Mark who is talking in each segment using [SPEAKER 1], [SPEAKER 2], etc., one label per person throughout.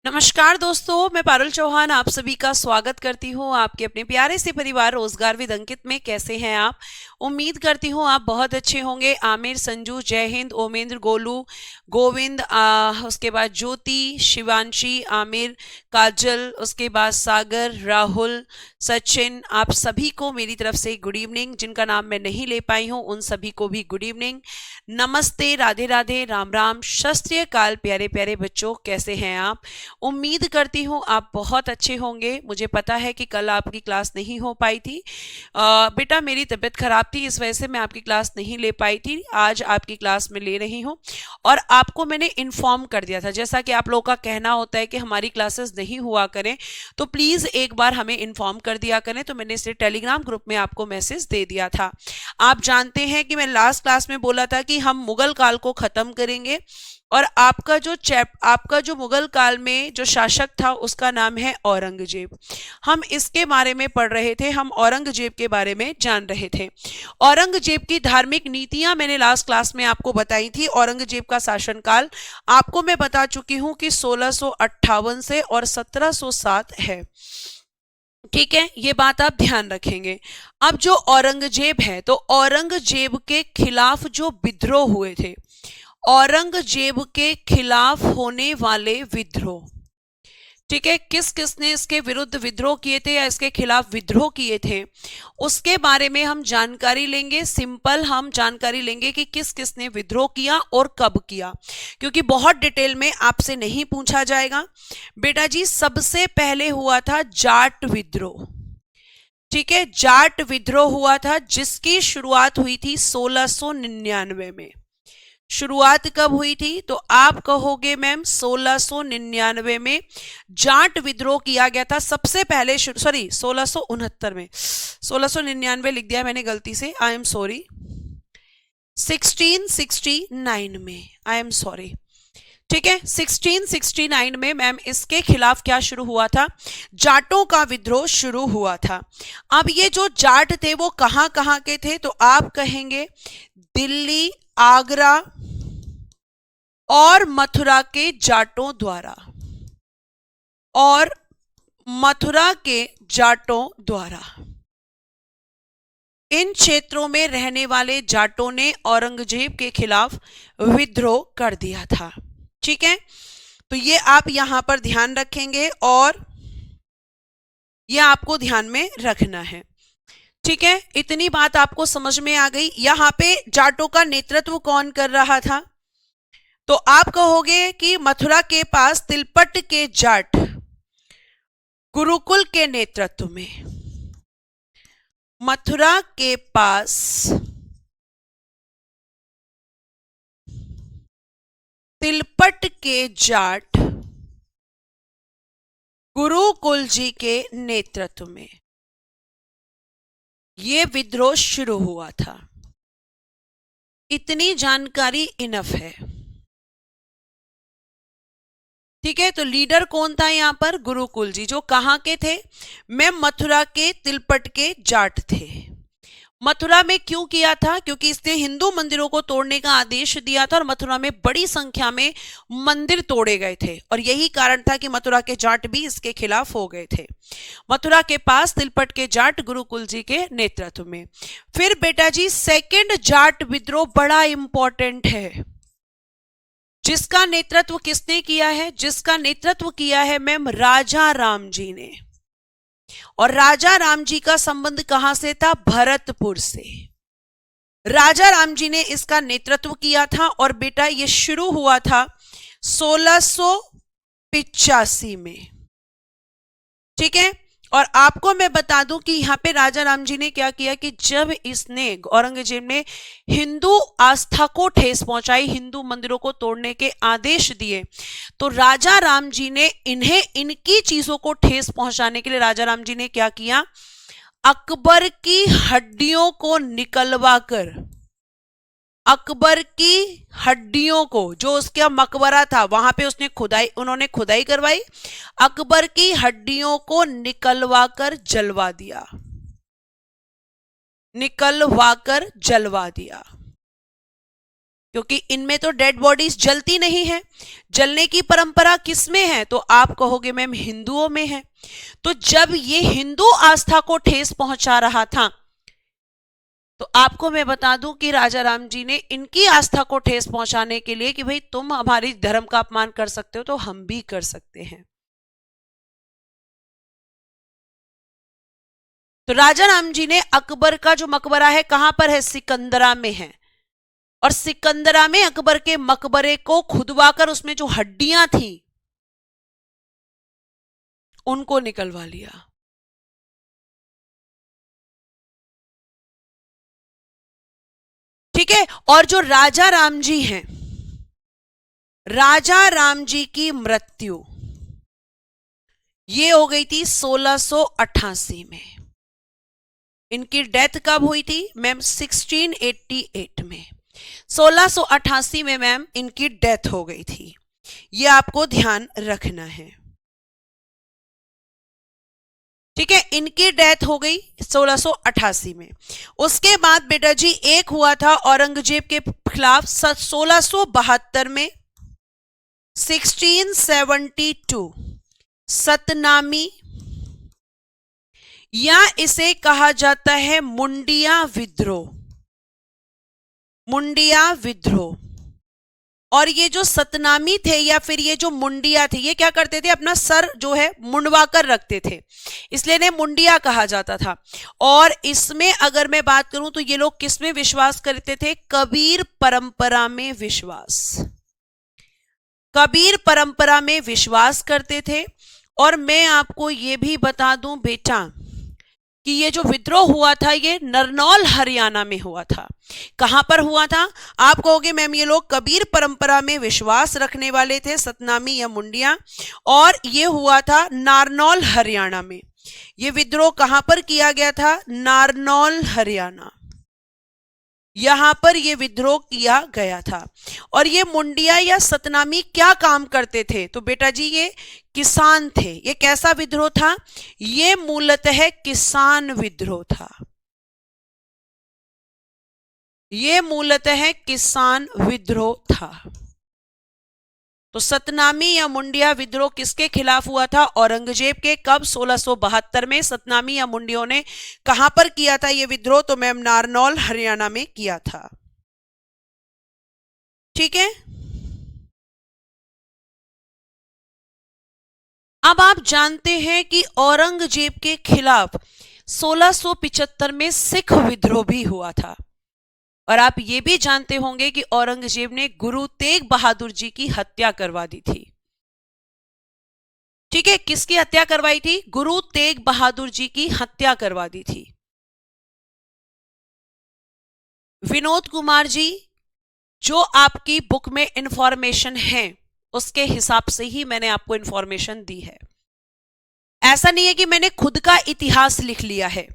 [SPEAKER 1] नमस्कार दोस्तों, मैं पारुल चौहान आप सभी का स्वागत करती हूँ आपके अपने प्यारे से परिवार रोजगार विद अंकित में। कैसे हैं आप? उम्मीद करती हूँ आप बहुत अच्छे होंगे। आमिर, संजू, जय हिंद, ओमेंद्र, गोलू, गोविंद, उसके बाद ज्योति, शिवांशी, आमिर, काजल, उसके बाद सागर, राहुल, सचिन, आप सभी को मेरी तरफ से गुड इवनिंग। जिनका नाम मैं नहीं ले पाई हूँ उन सभी को भी गुड इवनिंग, नमस्ते, राधे राधे, राम राम, शस्त्र काल। प्यारे प्यारे बच्चों, कैसे हैं आप? उम्मीद करती हूँ आप बहुत अच्छे होंगे। मुझे पता है कि कल आपकी क्लास नहीं हो पाई थी। बेटा मेरी तबीयत खराब थी, इस वजह से मैं आपकी क्लास नहीं ले पाई थी। आज आपकी क्लास में ले रही हूँ और आपको मैंने इन्फॉर्म कर दिया था। जैसा कि आप लोगों का कहना होता है कि हमारी क्लासेस नहीं हुआ करें, तो प्लीज एक बार हमें इन्फॉर्म कर दिया करें। तो मैंने इसे टेलीग्राम ग्रुप में आपको मैसेज दे दिया था। आप जानते हैं कि मैं लास्ट क्लास में बोला था कि हम मुगल काल को खत्म करेंगे और आपका जो मुगल काल में जो शासक था उसका नाम है औरंगजेब। हम इसके बारे में पढ़ रहे थे, हम औरंगजेब के बारे में जान रहे थे। औरंगजेब की धार्मिक नीतियां मैंने लास्ट क्लास में आपको बताई थी। औरंगजेब का शासनकाल आपको मैं बता चुकी हूं कि 1658 से और 1707 है। ठीक है, ये बात आप ध्यान रखेंगे। अब जो औरंगजेब है, तो औरंगजेब के खिलाफ जो विद्रोह हुए थे, औरंगजेब के खिलाफ होने वाले विद्रोह, ठीक है, किस किसने इसके विरुद्ध विद्रोह किए थे या इसके खिलाफ विद्रोह किए थे, उसके बारे में हम जानकारी लेंगे। सिंपल हम जानकारी लेंगे कि किस किसने विद्रोह किया और कब किया, क्योंकि बहुत डिटेल में आपसे नहीं पूछा जाएगा। बेटा जी, सबसे पहले हुआ था जाट विद्रोह। ठीक है, जाट विद्रोह हुआ था जिसकी शुरुआत हुई थी 1699 में। शुरुआत कब हुई थी? तो आप कहोगे मैम 1699 में जाट विद्रोह किया गया था। सबसे पहले सॉरी 1669 में, 1699 लिख दिया मैंने गलती से, आई एम सॉरी, 1669 में, आई एम सॉरी। ठीक है, 1669 में मैम इसके खिलाफ क्या शुरू हुआ था? जाटों का विद्रोह शुरू हुआ था। अब ये जो जाट थे वो कहां कहां के थे? तो आप कहेंगे दिल्ली, आगरा और मथुरा के जाटों द्वारा, और मथुरा के जाटों द्वारा, इन क्षेत्रों में रहने वाले जाटों ने औरंगजेब के खिलाफ विद्रोह कर दिया था। ठीक है, तो ये आप यहां पर ध्यान रखेंगे और ये आपको ध्यान में रखना है। ठीक है, इतनी बात आपको समझ में आ गई। यहां पे जाटों का नेतृत्व कौन कर रहा था? तो आप कहोगे कि मथुरा के पास तिलपट के जाट गुरुकुल के नेतृत्व में, मथुरा के पास तिलपट के जाट गुरुकुल जी के नेतृत्व में यह विद्रोह शुरू हुआ था। इतनी जानकारी इनफ है। ठीक है, तो लीडर कौन था यहां पर? गुरुकुल जी, जो कहां के थे? मैम मथुरा के तिलपट के जाट थे। मथुरा में क्यों किया था? क्योंकि इसने हिंदू मंदिरों को तोड़ने का आदेश दिया था और मथुरा में बड़ी संख्या में मंदिर तोड़े गए थे और यही कारण था कि मथुरा के जाट भी इसके खिलाफ हो गए थे। मथुरा के पास तिलपट के जाट गुरुकुल जी के नेतृत्व में। फिर बेटा जी सेकंड जाट विद्रोह बड़ा इंपॉर्टेंट है, जिसका नेतृत्व किसने किया है? जिसका नेतृत्व किया है मैम राजा राम जी ने। और राजा राम जी का संबंध कहां से था? भरतपुर से। राजा राम जी ने इसका नेतृत्व किया था और बेटा ये शुरू हुआ था 1685 में। ठीक है, और आपको मैं बता दूं कि यहां पे राजा राम जी ने क्या किया कि जब इसने औरंगजेब ने हिंदू आस्था को ठेस पहुंचाई, हिंदू मंदिरों को तोड़ने के आदेश दिए, तो राजा राम जी ने इन्हें इनकी चीजों को ठेस पहुंचाने के लिए राजा राम जी ने क्या किया? अकबर की हड्डियों को निकलवा कर, अकबर की हड्डियों को, जो उसका मकबरा था वहां पे उन्होंने खुदाई करवाई, अकबर की हड्डियों को निकलवा कर जलवा दिया, निकलवा कर जलवा दिया। क्योंकि इनमें तो डेड बॉडीज जलती नहीं है। जलने की परंपरा किसमें है? तो आप कहोगे मैम हिंदुओं में है। तो जब ये हिंदू आस्था को ठेस पहुंचा रहा था, तो आपको मैं बता दूं कि राजा राम जी ने इनकी आस्था को ठेस पहुंचाने के लिए कि भाई तुम हमारी धर्म का अपमान कर सकते हो तो हम भी कर सकते हैं। तो राजा राम जी ने अकबर का जो मकबरा है कहां पर है? सिकंदरा में है। और सिकंदरा में अकबर के मकबरे को खुदवाकर उसमें जो हड्डियां थी उनको निकलवा लिया। ठीक है। और जो राजा राम जी हैं, राजा राम जी की मृत्यु ये हो गई थी 1688 में। इनकी डेथ कब हुई थी मैम? 1688 में। 1688 में मैम इनकी डेथ हो गई थी। ये आपको ध्यान रखना है। ठीक है, इनकी डेथ हो गई 1688 में। उसके बाद बेटा जी एक हुआ था औरंगजेब के खिलाफ 1672 में, 1672 सतनामी, या इसे कहा जाता है मुंडिया विद्रोह। मुंडिया विद्रोह। और ये जो सतनामी थे या फिर ये जो मुंडिया थे, ये क्या करते थे? अपना सर जो है मुंडवा कर रखते थे, इसलिए इन्हें मुंडिया कहा जाता था। और इसमें अगर मैं बात करूं तो ये लोग किस में विश्वास करते थे? कबीर परंपरा में विश्वास। कबीर परंपरा में विश्वास करते थे। और मैं आपको ये भी बता दूं बेटा कि ये जो विद्रोह हुआ था ये नरनौल हरियाणा में हुआ था। कहां पर हुआ था? आप कहोगे मैम ये लोग कबीर परंपरा में विश्वास रखने वाले थे, सतनामी या मुंडिया, और ये हुआ था नारनौल हरियाणा में। ये विद्रोह कहां पर किया गया था? नारनौल हरियाणा, यहां पर यह विद्रोह किया गया था। और ये मुंडिया या सतनामी क्या काम करते थे? तो बेटा जी ये किसान थे। ये कैसा विद्रोह था? ये मूलतः किसान विद्रोह था। ये मूलतः किसान विद्रोह था। तो सतनामी या मुंडिया विद्रोह किसके खिलाफ हुआ था? औरंगजेब के। कब? 1672 में। सतनामी या मुंडियों ने कहां पर किया था यह विद्रोह? तो मैम नारनौल हरियाणा में किया था। ठीक है। अब आप जानते हैं कि औरंगजेब के खिलाफ 1675 में सिख विद्रोह भी हुआ था। और आप ये भी जानते होंगे कि औरंगजेब ने गुरु तेग बहादुर जी की हत्या करवा दी थी। ठीक है, किसकी हत्या करवाई थी? गुरु तेग बहादुर जी की हत्या करवा दी थी। विनोद कुमार जी, जो आपकी बुक में इंफॉर्मेशन है उसके हिसाब से ही मैंने आपको इंफॉर्मेशन दी है। ऐसा नहीं है कि मैंने खुद का इतिहास लिख लिया है।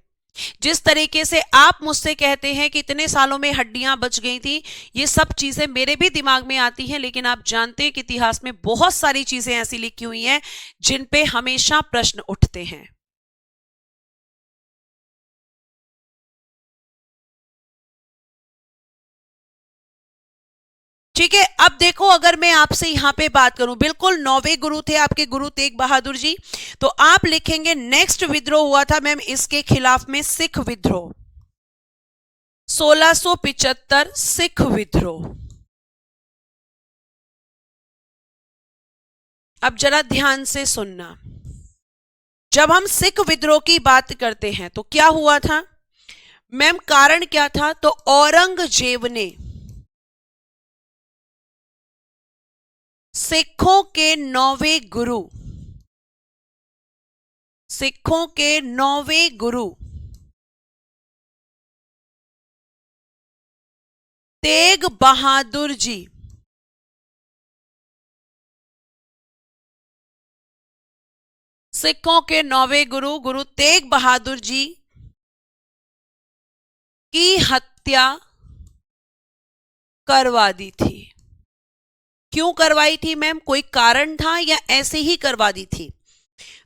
[SPEAKER 1] जिस तरीके से आप मुझसे कहते हैं कि इतने सालों में हड्डियां बच गई थी, ये सब चीजें मेरे भी दिमाग में आती हैं, लेकिन आप जानते हैं कि इतिहास में बहुत सारी चीजें ऐसी लिखी हुई हैं जिन पे हमेशा प्रश्न उठते हैं। ठीक है, अब देखो अगर मैं आपसे यहां पे बात करूं, बिल्कुल 9वें गुरु थे आपके गुरु तेग बहादुर जी, तो आप लिखेंगे नेक्स्ट विद्रोह हुआ था मैम इसके खिलाफ में सिख विद्रोह, 1675 सिख विद्रोह। अब जरा ध्यान से सुनना, जब हम सिख विद्रोह की बात करते हैं तो क्या हुआ था मैम? कारण क्या था? तो औरंगजेब ने सिखों के 9वें गुरु, सिखों के 9वें गुरु तेग बहादुर जी, सिखों के 9वें गुरु गुरु तेग बहादुर जी की हत्या करवा दी थी। क्यों करवाई थी मैम? कोई कारण था या ऐसे ही करवा दी थी?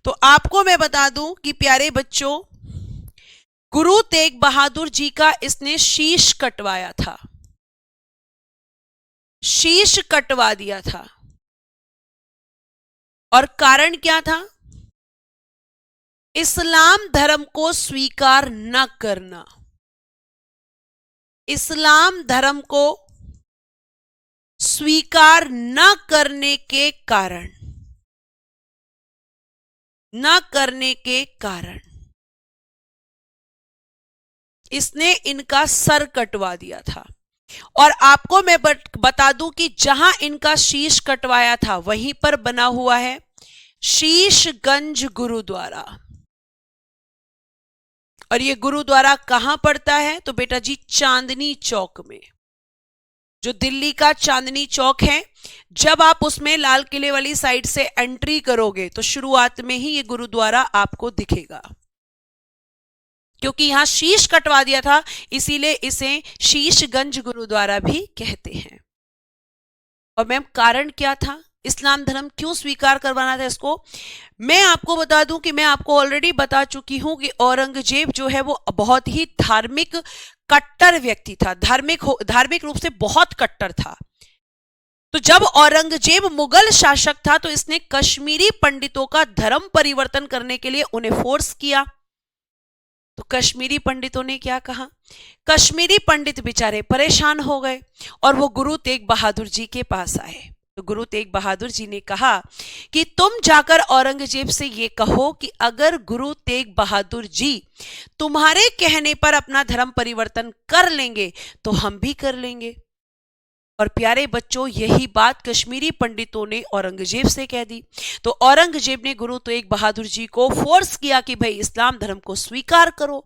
[SPEAKER 1] तो आपको मैं बता दूं कि प्यारे बच्चों, गुरु तेग बहादुर जी का इसने शीश कटवाया था। शीश कटवा दिया था। और कारण क्या था? इस्लाम धर्म को स्वीकार न करना। इस्लाम धर्म को स्वीकार न करने के कारण, न करने के कारण इसने इनका सर कटवा दिया था। और आपको मैं बता दूं कि जहां इनका शीश कटवाया था वहीं पर बना हुआ है शीशगंज गुरुद्वारा। और ये गुरुद्वारा कहां पड़ता है? तो बेटा जी चांदनी चौक में, जो दिल्ली का चांदनी चौक है। जब आप उसमें लाल किले वाली साइड से एंट्री करोगे तो शुरुआत में ही ये गुरुद्वारा आपको दिखेगा। क्योंकि यहां शीश कटवा दिया था इसीलिए इसे शीशगंज गुरुद्वारा भी कहते हैं। और मैम कारण क्या था? इस्लाम धर्म क्यों स्वीकार करवाना था इसको? मैं आपको बता दूं कि मैं आपको ऑलरेडी बता चुकी हूं कि औरंगजेब जो है वो बहुत ही धार्मिक कट्टर व्यक्ति था। धार्मिक रूप से बहुत कट्टर था। तो जब औरंगजेब मुगल शासक था तो इसने कश्मीरी पंडितों का धर्म परिवर्तन करने के लिए उन्हें फोर्स किया। तो कश्मीरी पंडितों ने क्या कहा? कश्मीरी पंडित बेचारे परेशान हो गए और वो गुरु तेग बहादुर जी के पास आए। तो गुरु तेग बहादुर जी ने कहा कि तुम जाकर औरंगजेब से ये कहो कि अगर गुरु तेग बहादुर जी तुम्हारे कहने पर अपना धर्म परिवर्तन कर लेंगे तो हम भी कर लेंगे। और प्यारे बच्चों, यही बात कश्मीरी पंडितों ने औरंगजेब से कह दी। तो औरंगजेब ने गुरु तेग बहादुर जी को फोर्स किया कि भाई इस्लाम धर्म को स्वीकार करो।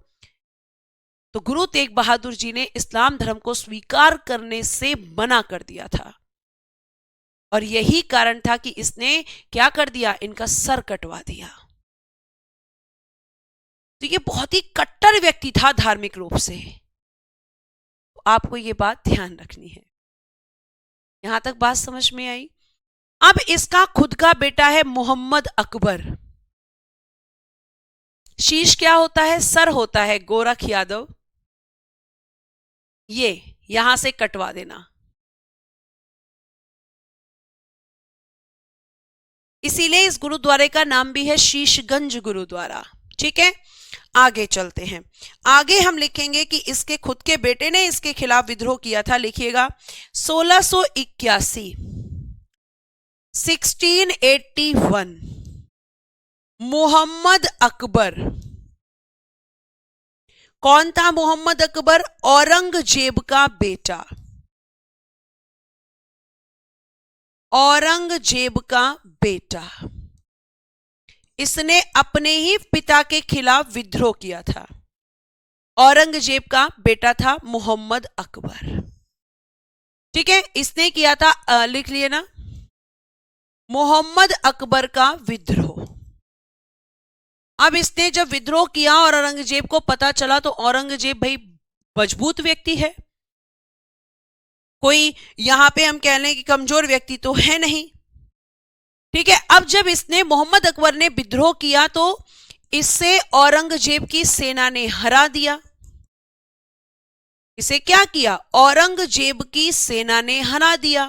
[SPEAKER 1] तो गुरु तेग बहादुर जी ने इस्लाम धर्म को स्वीकार करने से मना कर दिया था। और यही कारण था कि इसने क्या कर दिया? इनका सर कटवा दिया। तो ये बहुत ही कट्टर व्यक्ति था धार्मिक रूप से। आपको ये बात ध्यान रखनी है। यहां तक बात समझ में आई? अब इसका खुद का बेटा है मोहम्मद अकबर। शीश क्या होता है? सर होता है। गोरख यादव ये यहां से कटवा देना। इसीलिए इस गुरुद्वारे का नाम भी है शीशगंज गुरुद्वारा। ठीक है, आगे चलते हैं। आगे हम लिखेंगे कि इसके खुद के बेटे ने इसके खिलाफ विद्रोह किया था। लिखिएगा 1681 1681 मोहम्मद अकबर। कौन था मोहम्मद अकबर? औरंगजेब का बेटा। औरंगजेब का बेटा। इसने अपने ही पिता के खिलाफ विद्रोह किया था। औरंगजेब का बेटा था मोहम्मद अकबर। ठीक है, इसने किया था, लिख लिए ना, मोहम्मद अकबर का विद्रोह। अब इसने जब विद्रोह किया और औरंगजेब को पता चला तो औरंगजेब भाई मजबूत व्यक्ति है, कोई यहां पे हम कह लें कि कमजोर व्यक्ति तो है नहीं। ठीक है, अब जब इसने मोहम्मद अकबर ने विद्रोह किया तो इससे औरंगजेब की सेना ने हरा दिया। इसे क्या किया? औरंगजेब की सेना ने हरा दिया।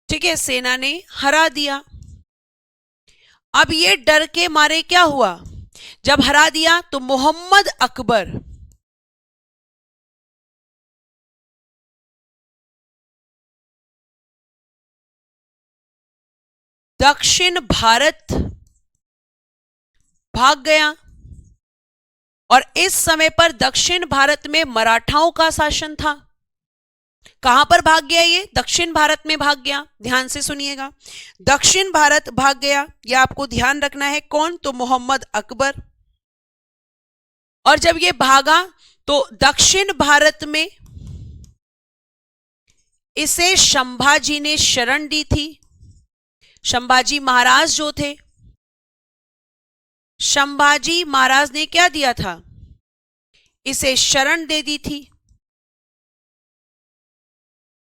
[SPEAKER 1] ठीक है, सेना ने हरा दिया। अब ये डर के मारे क्या हुआ? जब हरा दिया तो मोहम्मद अकबर दक्षिण भारत भाग गया। और इस समय पर दक्षिण भारत में मराठाओं का शासन था। कहां पर भाग गया? ये दक्षिण भारत में भाग गया। ध्यान से सुनिएगा, दक्षिण भारत भाग गया, यह आपको ध्यान रखना है। कौन? तो मोहम्मद अकबर। और जब ये भागा तो दक्षिण भारत में इसे संभाजी ने शरण दी थी। संभाजी महाराज जो थे, संभाजी महाराज ने क्या दिया था? इसे शरण दे दी थी।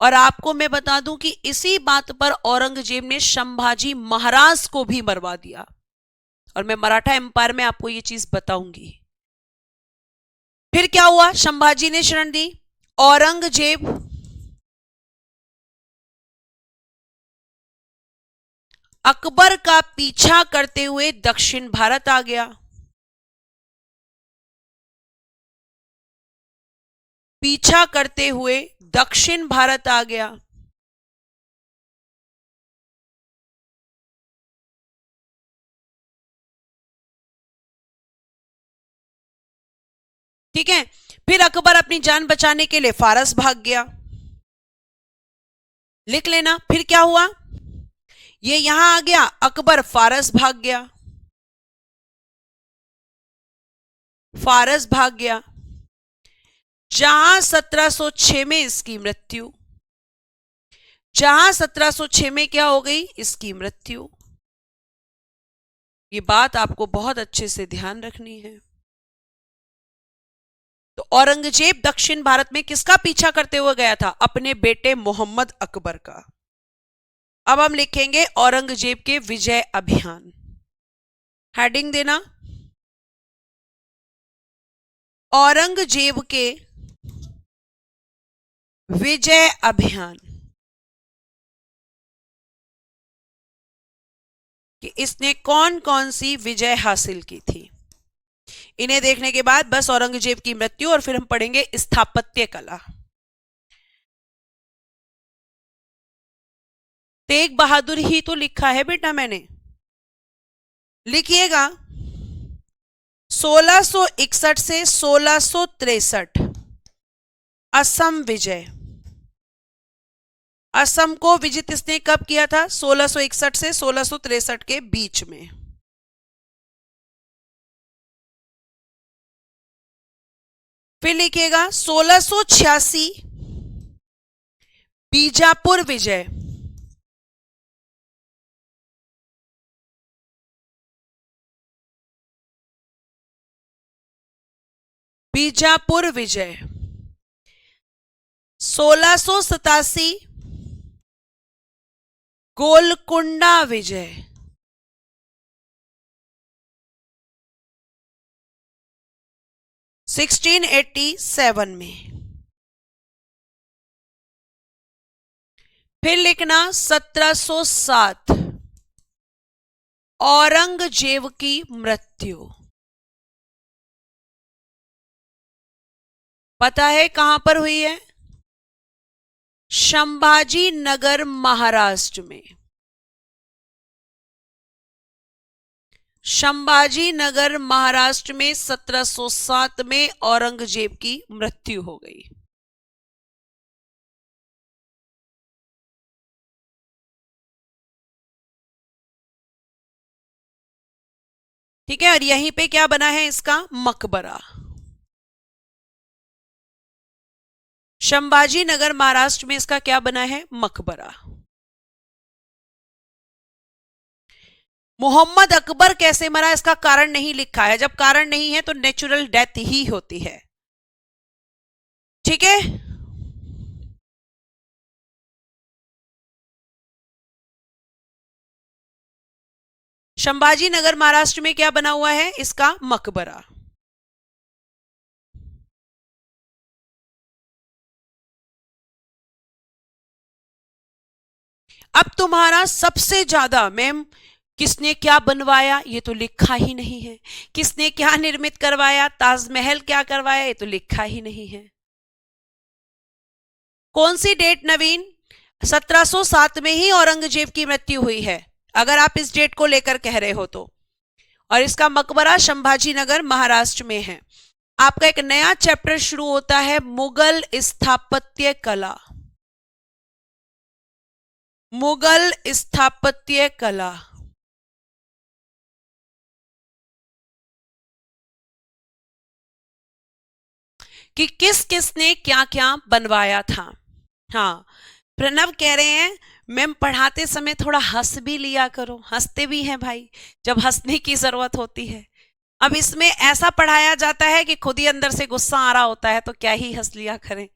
[SPEAKER 1] और आपको मैं बता दूं कि इसी बात पर औरंगजेब ने संभाजी महाराज को भी मरवा दिया। और मैं मराठा एम्पायर में आपको ये चीज बताऊंगी। फिर क्या हुआ, संभाजी ने शरण दी, औरंगजेब अकबर का पीछा करते हुए दक्षिण भारत आ गया। पीछा करते हुए दक्षिण भारत आ गया। ठीक है, फिर अकबर अपनी जान बचाने के लिए फारस भाग गया। लिख लेना, फिर क्या हुआ, ये यहां आ गया, अकबर फारस भाग गया। फारस भाग गया, जहां 1706 में इसकी मृत्यु, जहां 1706 में क्या हो गई, इसकी मृत्यु। ये बात आपको बहुत अच्छे से ध्यान रखनी है। तो औरंगजेब दक्षिण भारत में किसका पीछा करते हुए गया था, अपने बेटे मोहम्मद अकबर का। अब हम लिखेंगे औरंगजेब के विजय अभियान, हेडिंग देना, औरंगजेब के विजय अभियान, कि इसने कौन कौन सी विजय हासिल की थी। इन्हें देखने के बाद बस औरंगजेब की मृत्यु और फिर हम पढ़ेंगे स्थापत्य कला। तेग बहादुर ही तो लिखा है बेटा मैंने, लिखिएगा 1661 से 1663 असम विजय। असम को विजित इसने कब किया था, 1661 से 1663 के बीच में। फिर लिखिएगा 1686 बीजापुर विजय। बीजापुर विजय 1687 गोलकुंडा विजय। 1687 में। फिर लिखना 1707 औरंगजेब की मृत्यु। पता है कहां पर हुई है, संभाजी नगर महाराष्ट्र में। संभाजी नगर महाराष्ट्र में 1707 में औरंगजेब की मृत्यु हो गई। ठीक है, और यहीं पे क्या बना है इसका मकबरा। संभाजी नगर महाराष्ट्र में इसका क्या बना है, मकबरा। मोहम्मद अकबर कैसे मरा इसका कारण नहीं लिखा है, जब कारण नहीं है तो नेचुरल डेथ ही होती है। ठीक है, संभाजी नगर महाराष्ट्र में क्या बना हुआ है, इसका मकबरा। अब तुम्हारा सबसे ज्यादा मैम किसने क्या बनवाया ये तो लिखा ही नहीं है, किसने क्या निर्मित करवाया, ताजमहल क्या करवाया ये तो लिखा ही नहीं है। कौन सी डेट नवीन, 1707 में ही औरंगजेब की मृत्यु हुई है अगर आप इस डेट को लेकर कह रहे हो तो, और इसका मकबरा संभाजी नगर महाराष्ट्र में है। आपका एक नया चैप्टर शुरू होता है, मुगल स्थापत्य कला। मुगल स्थापत्य कला। कि किस किसने क्या क्या बनवाया था। हाँ, प्रणव कह रहे हैं मैम पढ़ाते समय थोड़ा हंस भी लिया करो, हंसते भी हैं भाई जब हंसने की जरूरत होती है। अब इसमें ऐसा पढ़ाया जाता है कि खुद ही अंदर से गुस्सा आ रहा होता है तो क्या ही हंस लिया करें,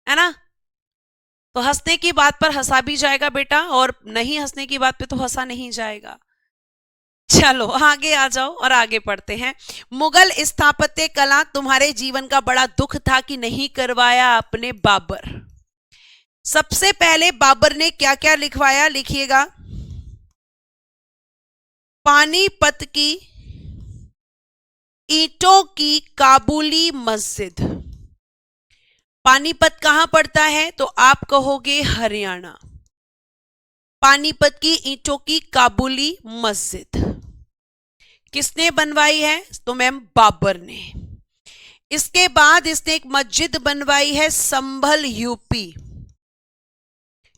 [SPEAKER 1] है ना। तो हंसने की बात पर हंसा भी जाएगा बेटा, और नहीं हंसने की बात पे तो हंसा नहीं जाएगा। चलो आगे आ जाओ और आगे पढ़ते हैं। मुगल स्थापत्य कला तुम्हारे जीवन का बड़ा दुख था कि नहीं करवाया आपने बाबर। सबसे पहले बाबर ने क्या क्या लिखवाया, लिखिएगा। पानीपत की ईंटों की काबुली मस्जिद। पानीपत कहां पड़ता है, तो आप कहोगे हरियाणा। पानीपत की ईंटों की काबुली मस्जिद किसने बनवाई है, तो मैम बाबर ने। इसके बाद इसने एक मस्जिद बनवाई है संभल यूपी,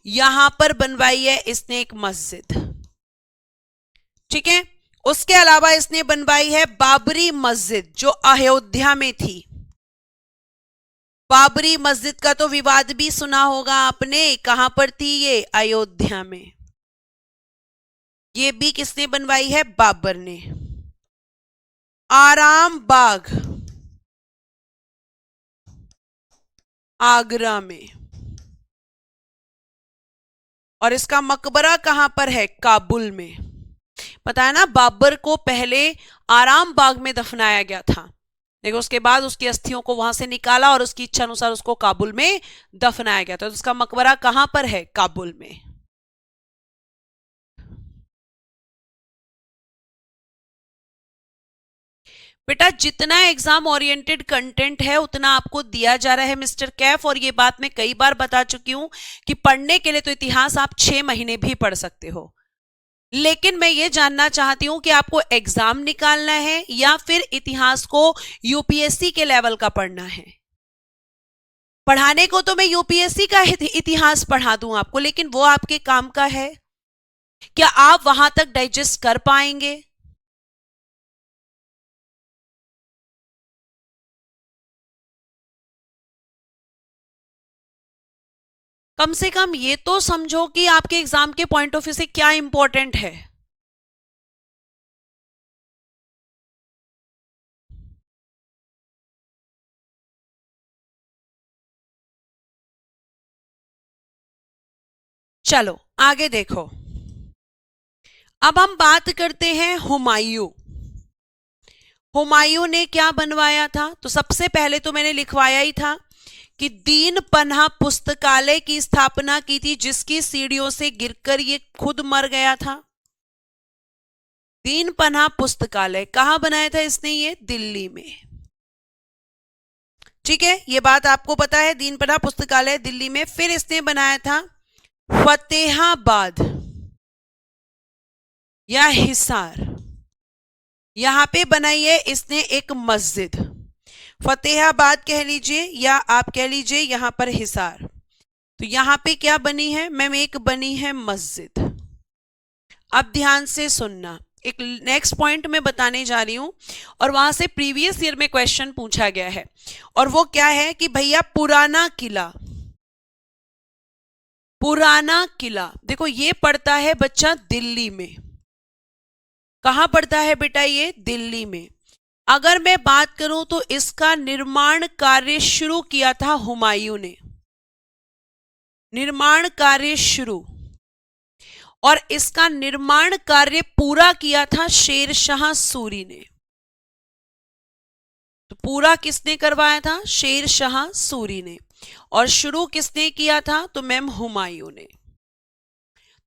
[SPEAKER 1] यहां पर बनवाई है इसने एक मस्जिद, ठीक है। उसके अलावा इसने बनवाई है बाबरी मस्जिद जो अयोध्या में थी। बाबरी मस्जिद का तो विवाद भी सुना होगा आपने, कहां पर थी ये, अयोध्या में। ये भी किसने बनवाई है, बाबर ने। आराम बाग आगरा में, और इसका मकबरा कहां पर है, काबुल में। पता है ना, बाबर को पहले आराम बाग में दफनाया गया था, लेकिन उसके बाद उसकी अस्थियों को वहां से निकाला और उसकी इच्छा अनुसार उसको काबुल में दफनाया गया था। तो उसका मकबरा कहां पर है, काबुल में। बेटा जितना एग्जाम ओरिएंटेड कंटेंट है उतना आपको दिया जा रहा है मिस्टर कैफ, और ये बात मैं कई बार बता चुकी हूं कि पढ़ने के लिए तो इतिहास आप 6 महीने भी पढ़ सकते हो, लेकिन मैं ये जानना चाहती हूं कि आपको एग्जाम निकालना है या फिर इतिहास को यूपीएससी के लेवल का पढ़ना है। पढ़ाने को तो मैं यूपीएससी का इतिहास पढ़ा दूं आपको, लेकिन वो आपके काम का है क्या, आप वहां तक डाइजेस्ट कर पाएंगे। कम से कम ये तो समझो कि आपके एग्जाम के पॉइंट ऑफ व्यू से क्या इंपॉर्टेंट है। चलो आगे देखो, अब हम बात करते हैं हुमायूं। हुमायूं ने क्या बनवाया था, तो सबसे पहले तो मैंने लिखवाया ही था कि दीन पन्हा पुस्तकालय की स्थापना की थी, जिसकी सीढ़ियों से गिरकर ये खुद मर गया था। दीन पन्हा पुस्तकालय कहां बनाया था इसने, ये दिल्ली में, ठीक है। ये बात आपको पता है, दीन पन्हा पुस्तकालय दिल्ली में। फिर इसने बनाया था फतेहाबाद या हिसार, यहां पे बनाई है इसने एक मस्जिद। फतेहाबाद कह लीजिए या आप कह लीजिए यहां पर हिसार। तो यहां पे क्या बनी है मैम, एक बनी है मस्जिद। अब ध्यान से सुनना, एक नेक्स्ट पॉइंट मैं बताने जा रही हूं और वहां से प्रीवियस ईयर में क्वेश्चन पूछा गया है, और वो क्या है कि भैया पुराना किला, पुराना किला देखो ये पड़ता है बच्चा दिल्ली में। कहां पड़ता है बेटा, ये दिल्ली में। अगर मैं बात करूं तो इसका निर्माण कार्य शुरू किया था हुमायूं ने, निर्माण कार्य शुरू, और इसका निर्माण कार्य पूरा किया था शेरशाह सूरी ने। तो पूरा किसने करवाया था, शेरशाह सूरी ने, और शुरू किसने किया था, तो मैम हुमायूं ने।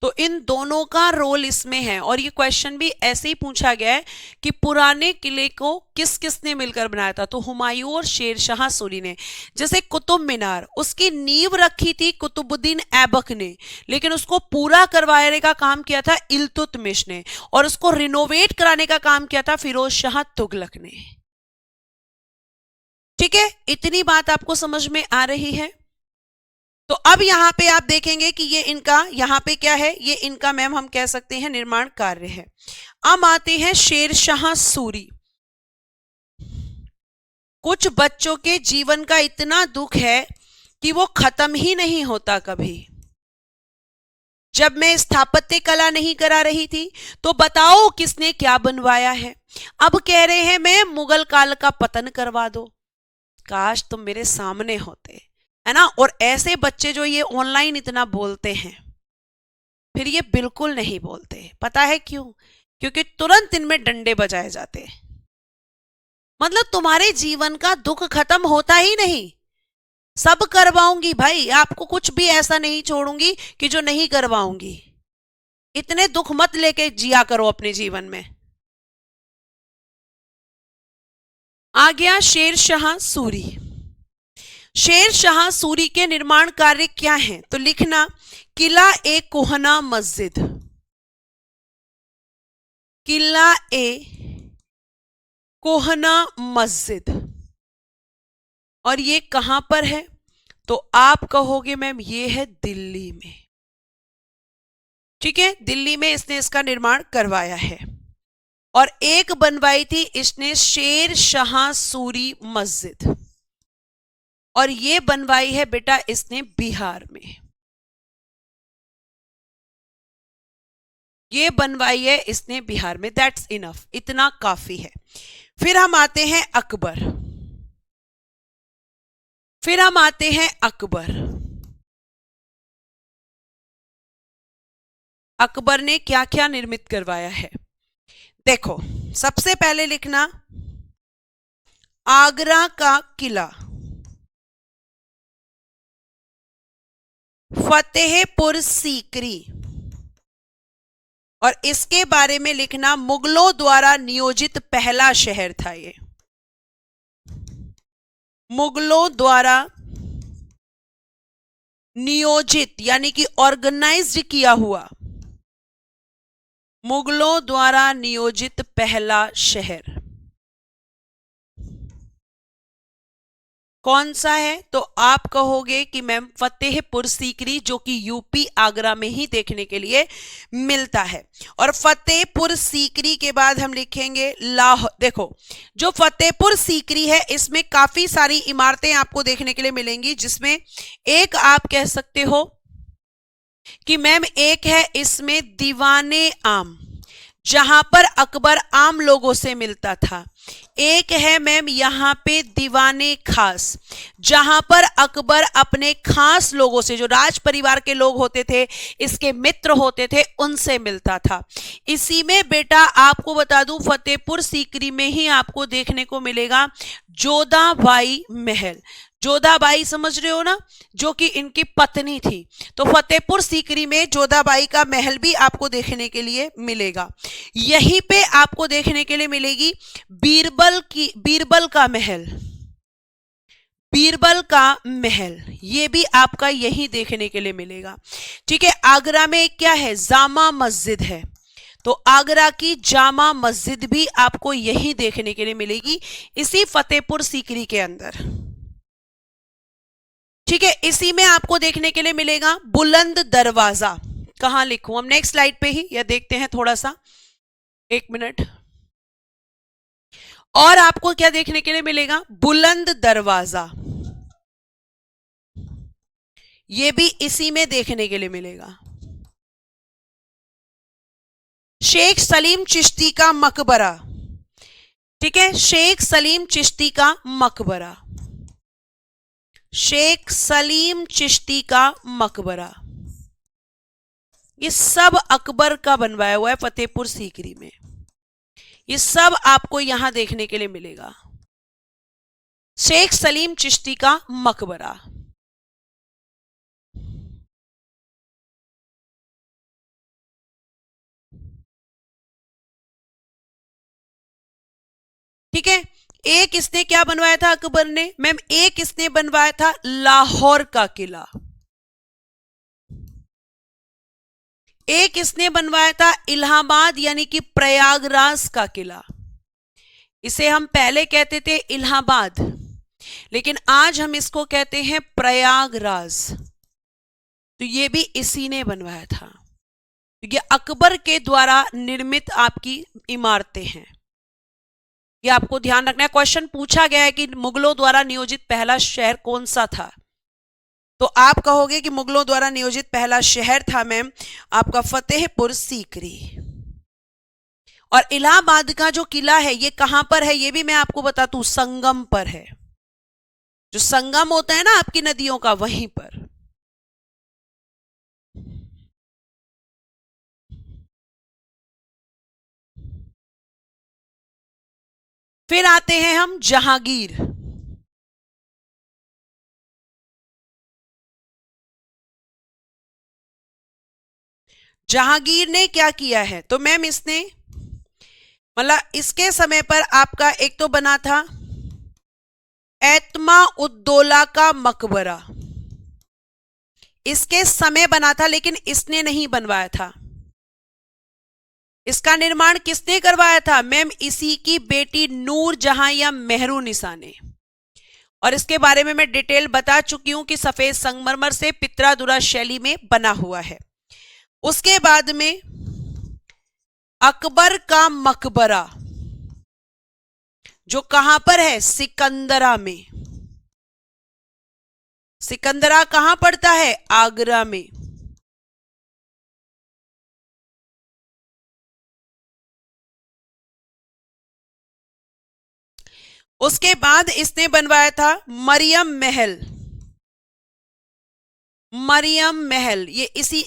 [SPEAKER 1] तो इन दोनों का रोल इसमें है, और ये क्वेश्चन भी ऐसे ही पूछा गया है कि पुराने किले को किस किसने मिलकर बनाया था, तो हुमायूं और शेरशाह सूरी ने। जैसे कुतुब मीनार, उसकी नींव रखी थी कुतुबुद्दीन ऐबक ने, लेकिन उसको पूरा करवाने का काम किया था इल्तुतमिश ने, और उसको रिनोवेट कराने का काम किया था फिरोज शाह तुगलक ने। ठीक है, इतनी बात आपको समझ में आ रही है। तो अब यहां पे आप देखेंगे कि ये इनका यहां पे क्या है, ये इनका मैम हम कह सकते हैं निर्माण कार्य है। अब आते हैं शेरशाह सूरी। कुछ बच्चों के जीवन का इतना दुख है कि वो खत्म ही नहीं होता कभी। जब मैं स्थापत्य कला नहीं करा रही थी तो बताओ किसने क्या बनवाया है। अब कह रहे हैं मैं मुगल काल का पतन करवा दो। काश तुम मेरे सामने होते, है ना। और ऐसे बच्चे जो ये ऑनलाइन इतना बोलते हैं, फिर ये बिल्कुल नहीं बोलते। पता है क्यों? क्योंकि तुरंत इनमें डंडे बजाए जाते हैं। मतलब तुम्हारे जीवन का दुख खत्म होता ही नहीं, सब करवाऊंगी भाई, आपको कुछ भी ऐसा नहीं छोड़ूंगी कि जो नहीं करवाऊंगी। इतने दुख मत लेके जिया करो अपने जीवन में। आ गया शेरशाह सूरी। शेरशाह सूरी के निर्माण कार्य क्या हैं? तो लिखना किला ए कोहना मस्जिद। किला ए कोहना मस्जिद। और ये कहां पर है? तो आप कहोगे मैम ये है दिल्ली में। ठीक है, दिल्ली में इसने इसका निर्माण करवाया है। और एक बनवाई थी इसने शेर शाह सूरी मस्जिद, और ये बनवाई है बेटा इसने बिहार में। ये बनवाई है इसने बिहार में। दैट्स इनफ, इतना काफी है। फिर हम आते हैं अकबर। फिर हम आते हैं अकबर। अकबर ने क्या क्या निर्मित करवाया है? देखो, सबसे पहले लिखना आगरा का किला, फतेहपुर सीकरी, और इसके बारे में लिखना मुगलों द्वारा नियोजित पहला शहर था ये। मुगलों द्वारा नियोजित यानी कि ऑर्गेनाइज्ड किया हुआ, मुगलों द्वारा नियोजित पहला शहर कौन सा है? तो आप कहोगे कि मैम फतेहपुर सीकरी, जो कि यूपी आगरा में ही देखने के लिए मिलता है। और फतेहपुर सीकरी के बाद हम लिखेंगे लाहौर। देखो, जो फतेहपुर सीकरी है इसमें काफी सारी इमारतें आपको देखने के लिए मिलेंगी, जिसमें एक आप कह सकते हो कि मैम एक है इसमें दीवाने आम, जहां पर अकबर आम लोगों से मिलता था। एक है मैम यहां पे दीवाने खास, जहां पर अकबर अपने खास लोगों से, जो राज परिवार के लोग होते थे, इसके मित्र होते थे, उनसे मिलता था। इसी में बेटा आपको बता दूं फतेहपुर सीकरी में ही आपको देखने को मिलेगा जोधाबाई महल। जोधाबाई समझ रहे हो ना, जो कि इनकी पत्नी थी। तो फतेहपुर सीकरी में जोधाबाई का महल भी आपको देखने के लिए मिलेगा। यहीं पे आपको देखने के लिए मिलेगी बीरबल का महल। बीरबल का महल ये भी आपका यहीं देखने के लिए मिलेगा। ठीक है, आगरा में क्या है? जामा मस्जिद है, तो आगरा की जामा मस्जिद भी आपको यहीं देखने के लिए मिलेगी, इसी फतेहपुर सीकरी के अंदर। ठीक है, इसी में आपको देखने के लिए मिलेगा बुलंद दरवाजा। कहां लिखूं? हम नेक्स्ट स्लाइड पे ही या देखते हैं थोड़ा सा, एक मिनट। और आपको क्या देखने के लिए मिलेगा? बुलंद दरवाजा, ये भी इसी में देखने के लिए मिलेगा। शेख सलीम चिश्ती का मकबरा। ठीक है, शेख सलीम चिश्ती का मकबरा, शेख सलीम चिश्ती का मकबरा, ये सब अकबर का बनवाया हुआ है फतेहपुर सीकरी में। ये सब आपको यहां देखने के लिए मिलेगा। शेख सलीम चिश्ती का मकबरा। ठीक है, एक इसने क्या बनवाया था अकबर ने? मैम एक इसने बनवाया था लाहौर का किला, एक इसने बनवाया था इलाहाबाद यानी कि प्रयागराज का किला। इसे हम पहले कहते थे इलाहाबाद, लेकिन आज हम इसको कहते हैं प्रयागराज। तो ये भी इसी ने बनवाया था। तो ये अकबर के द्वारा निर्मित आपकी इमारतें हैं, ये आपको ध्यान रखना है। क्वेश्चन पूछा गया है कि मुगलों द्वारा नियोजित पहला शहर कौन सा था, तो आप कहोगे कि मुगलों द्वारा नियोजित पहला शहर था मैम आपका फतेहपुर सीकरी। और इलाहाबाद का जो किला है ये कहां पर है, ये भी मैं आपको बता दूं, संगम पर है। जो संगम होता है ना आपकी नदियों का, वहीं पर। फिर आते हैं हम जहांगीर। जहांगीर ने क्या किया है, तो मैम इसने मतलब इसके समय पर आपका एक तो बना था एतमा उद्दौला का मकबरा, इसके समय बना था लेकिन इसने नहीं बनवाया था। इसका निर्माण किसने करवाया था, मैम इसी की बेटी नूर जहां या मेहरुनिसा ने। और इसके बारे में मैं डिटेल बता चुकी हूं कि सफेद संगमरमर से पित्रादुरा शैली में बना हुआ है। उसके बाद में अकबर का मकबरा जो कहां पर है, सिकंदरा में। सिकंदरा कहां पड़ता है, आगरा में। उसके बाद इसने बनवाया था मरियम महल। मरियम महल ये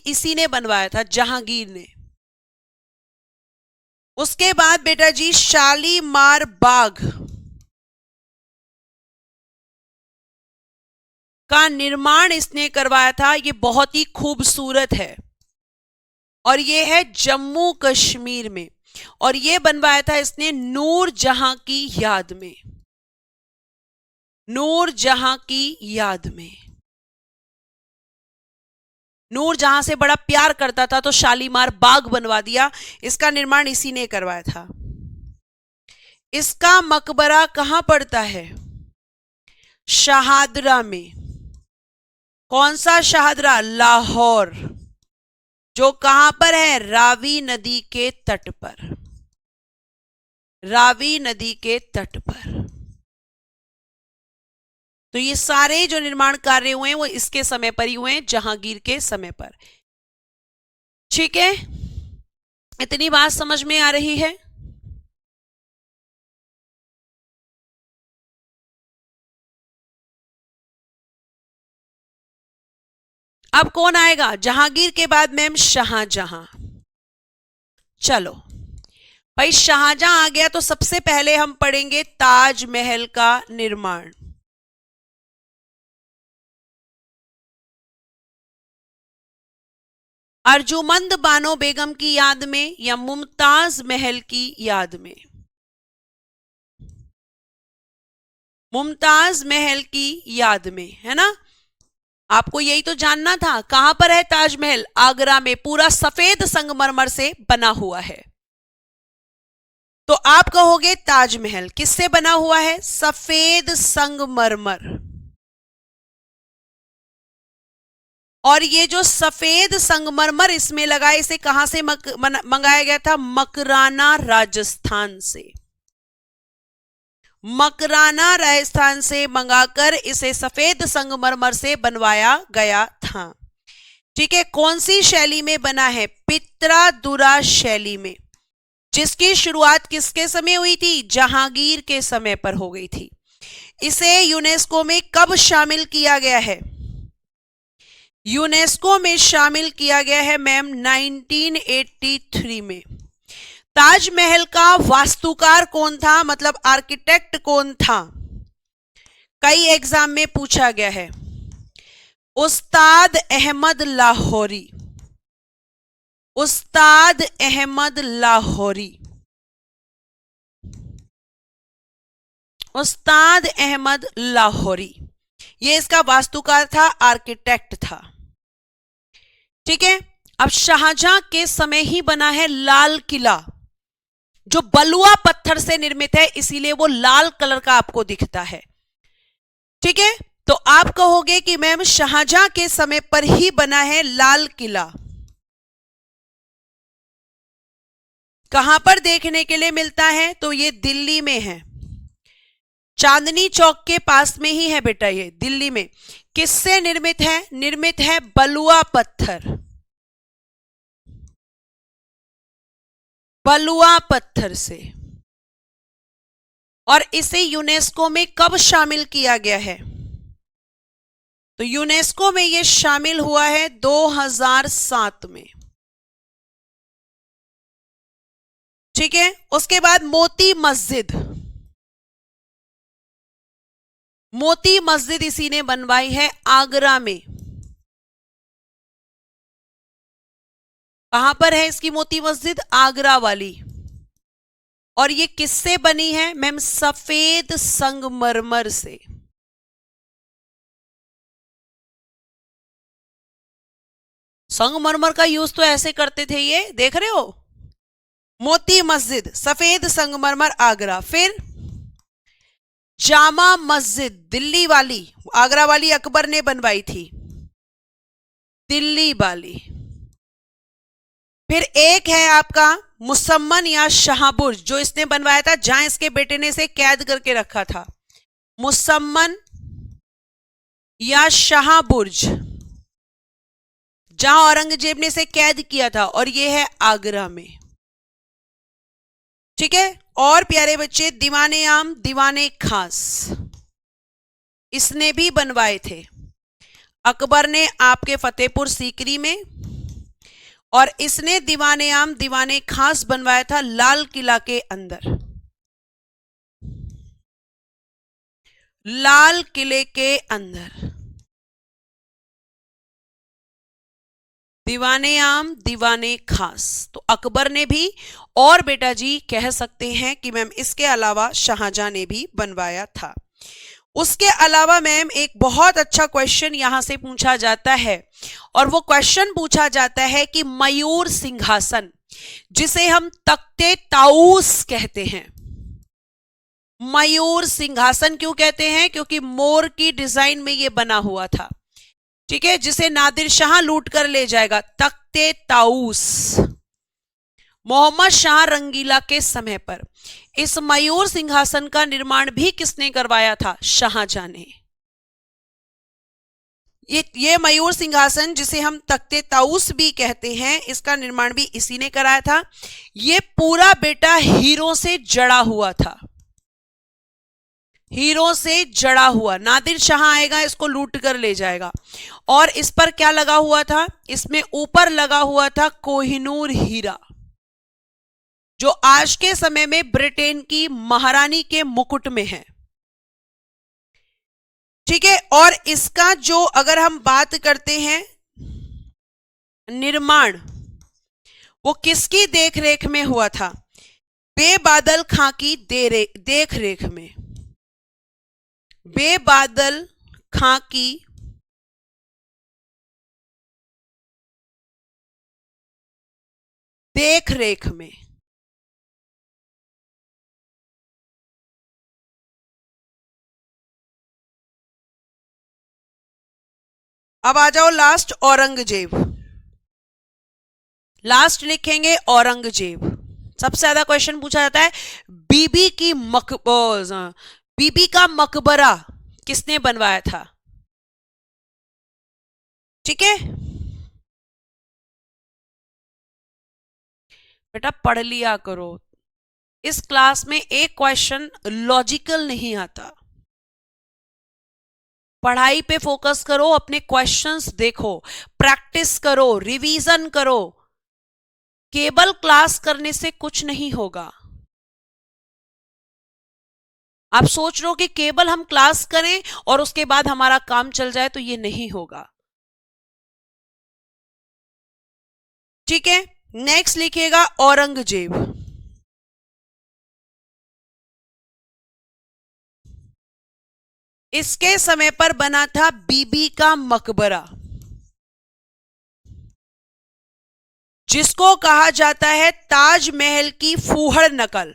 [SPEAKER 1] इसी ने बनवाया था, जहांगीर ने। उसके बाद बेटा जी शालीमार बाग का निर्माण इसने करवाया था। ये बहुत ही खूबसूरत है और ये है जम्मू कश्मीर में, और ये बनवाया था इसने नूर जहां की याद में। नूर जहां की याद में। नूर जहां से बड़ा प्यार करता था तो शालीमार बाग बनवा दिया। इसका निर्माण इसी ने करवाया था। इसका मकबरा कहां पड़ता है, शाहदरा में। कौन सा शाहदरा, लाहौर, जो कहां पर है, रावी नदी के तट पर। रावी नदी के तट पर। तो ये सारे जो निर्माण कार्य हुए हैं वो इसके समय पर ही हुए हैं, जहांगीर के समय पर। ठीक है, इतनी बात समझ में आ रही है। अब कौन आएगा, जहांगीर के बाद मैम शाहजहां। चलो भाई, शाहजहां आ गया तो सबसे पहले हम पढ़ेंगे ताजमहल का निर्माण। अर्जुमंद बानो बेगम की याद में या मुमताज महल की याद में, मुमताज महल की याद में, है ना। आपको यही तो जानना था, कहां पर है ताजमहल, आगरा में, पूरा सफेद संगमरमर से बना हुआ है। तो आप कहोगे ताजमहल किससे बना हुआ है, सफेद संगमरमर। और ये जो सफेद संगमरमर इसमें लगा, इसे कहां से मंगाया गया था, मकराना राजस्थान से। मकराना राजस्थान से मंगाकर इसे सफेद संगमरमर से बनवाया गया था। ठीक है, कौन सी शैली में बना है, पित्रादुरा शैली में, जिसकी शुरुआत किसके समय हुई थी, जहांगीर के समय पर हो गई थी। इसे यूनेस्को में कब शामिल किया गया है, यूनेस्को में शामिल किया गया है मैम 1983 में। ताजमहल का वास्तुकार कौन था, मतलब आर्किटेक्ट कौन था, कई एग्जाम में पूछा गया है, उस्ताद अहमद लाहौरी। उस्ताद अहमद लाहौरी। उस्ताद अहमद लाहौरी ये इसका वास्तुकार था, आर्किटेक्ट था। ठीक है, अब शाहजहां के समय ही बना है लाल किला, जो बलुआ पत्थर से निर्मित है, इसीलिए वो लाल कलर का आपको दिखता है। ठीक है, तो आप कहोगे कि मैम शाहजहां के समय पर ही बना है लाल किला। कहां पर देखने के लिए मिलता है, तो ये दिल्ली में है, चांदनी चौक के पास में ही है बेटा, ये दिल्ली में। किससे निर्मित है, निर्मित है बलुआ पत्थर। बलुआ पत्थर से। और इसे यूनेस्को में कब शामिल किया गया है, तो यूनेस्को में यह शामिल हुआ है 2007 में। ठीक है, उसके बाद मोती मस्जिद। मोती मस्जिद इसी ने बनवाई है आगरा में। कहां पर है इसकी मोती मस्जिद? आगरा वाली। और ये किससे बनी है मैम? सफेद संगमरमर से। संगमरमर का यूज तो ऐसे करते थे, ये देख रहे हो, मोती मस्जिद सफेद संगमरमर आगरा। फिर जामा मस्जिद दिल्ली वाली, आगरा वाली अकबर ने बनवाई थी, दिल्ली वाली। फिर एक है आपका मुसम्मन या शाहबुर्ज, जो इसने बनवाया था जहां इसके बेटे ने इसे कैद करके रखा था। मुसम्मन या शाहबुर्ज, जहां औरंगजेब ने इसे कैद किया था, और ये है आगरा में। ठीक है। और प्यारे बच्चे, दीवाने आम दीवाने खास इसने भी बनवाए थे अकबर ने आपके फतेहपुर सीकरी में, और इसने दीवाने आम दीवाने खास बनवाया था लाल किला के अंदर, लाल किले के अंदर। दीवाने आम दीवाने खास तो अकबर ने भी, और बेटा जी कह सकते हैं कि मैम इसके अलावा शाहजहां ने भी बनवाया था। उसके अलावा मैम एक बहुत अच्छा क्वेश्चन यहां से पूछा जाता है, और वो क्वेश्चन पूछा जाता है कि मयूर सिंहासन, जिसे हम तख्ते ताऊस कहते हैं, मयूर सिंहासन क्यों कहते हैं? क्योंकि मोर की डिजाइन में ये बना हुआ था। ठीक है, जिसे नादिर शाह लूट कर ले जाएगा, तख्ते ताऊस। मोहम्मद शाह रंगीला के समय पर इस मयूर सिंहासन का निर्माण भी किसने करवाया था? शाहजहां ने। ये मयूर सिंहासन, जिसे हम तख्ते ताऊस भी कहते हैं, इसका निर्माण भी इसी ने कराया था। ये पूरा बेटा हीरों से जड़ा हुआ था, हीरों से जड़ा हुआ। नादिर शाह आएगा, इसको लूट कर ले जाएगा। और इस पर क्या लगा हुआ था? इसमें ऊपर लगा हुआ था कोहिनूर हीरा, जो आज के समय में ब्रिटेन की महारानी के मुकुट में है। ठीक है। और इसका जो अगर हम बात करते हैं निर्माण, वो किसकी देखरेख में हुआ था? बेबादल खां की देख रेख में, बेबादल खां की देख रेख में। अब आ जाओ लास्ट, औरंगजेब। लास्ट लिखेंगे औरंगजेब। सबसे ज्यादा क्वेश्चन पूछा जाता है बीबी की बीबी का मकबरा किसने बनवाया था? ठीक है बेटा, पढ़ लिया करो। इस क्लास में एक क्वेश्चन लॉजिकल नहीं आता। पढ़ाई पे फोकस करो, अपने क्वेश्चंस देखो, प्रैक्टिस करो, रिवीजन करो। केवल क्लास करने से कुछ नहीं होगा। आप सोच रहे हो कि केवल हम क्लास करें और उसके बाद हमारा काम चल जाए, तो ये नहीं होगा। ठीक है, नेक्स्ट लिखिएगा औरंगजेब। इसके समय पर बना था बीबी का मकबरा, जिसको कहा जाता है ताजमहल की फूहड़ नकल।